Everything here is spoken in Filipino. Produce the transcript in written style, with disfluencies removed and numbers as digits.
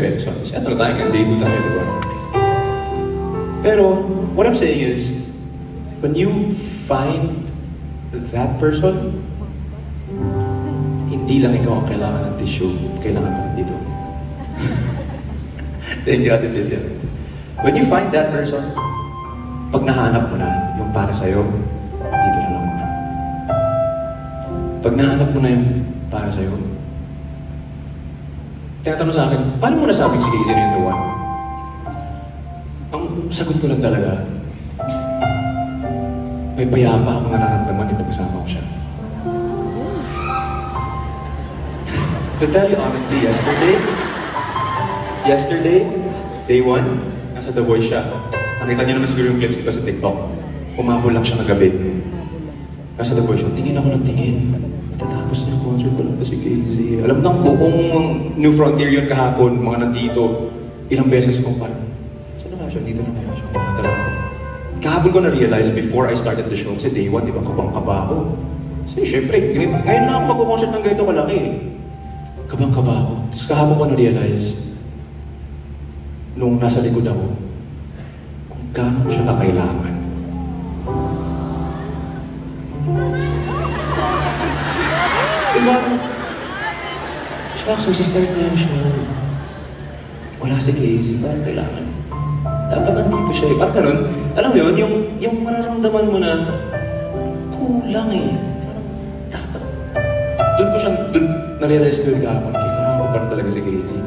seryoso. Kasi ano tayo nga, day 2 tayo, di ba? Pero, what I'm saying is, when you find that person, hindi lang ikaw ang kailangan ng tissue, kailangan mo dito. Thank you, Ate Cynthia. When you find that person, pag nahanap mo na yung para sa'yo, dito na lang muna. Pag nahanap mo na yung para sa'yo, tinatanong sa akin, paano mo nasabing si Casey na yung the one? Ang sagot ko lang talaga, may payapa akong nararamdaman nito kasama ko siya. To tell you honestly, yesterday, day 1, nasa The Voice siya. Nakita niyo naman siguro yung clips dito sa TikTok. Umabol lang siya ng gabi. Nasa The Voice siya, tingin ako ng tingin. Matatapos na yung concert, wala pa si Casey. Alam ng buong New Frontier yun kahapon, mga nandito. Ilang beses ko parang, saan na kaya siya? Dito na kaya siya? Talaga. Kahapon ko na-realize before I started the show, kasi day 1, di ba, kabang-kaba ako. Kasi syempre, ngayon na ako mag-concert ng ganito kalaki. Kabang-kaba ako. Tapos kahapon ko na-realize, nung nasa likod ako, kung gaano ko siya kakailangan. Diba? Shucks, magsistart na yung show. Wala si Casey, parang kailangan. Dapat nandito siya eh. Parang ganun. Alam mo yun, yung mararamdaman mo na kulang eh. Parang dapat. Doon na-realize ko yung kahapon. Kailangan ko para talaga si Casey.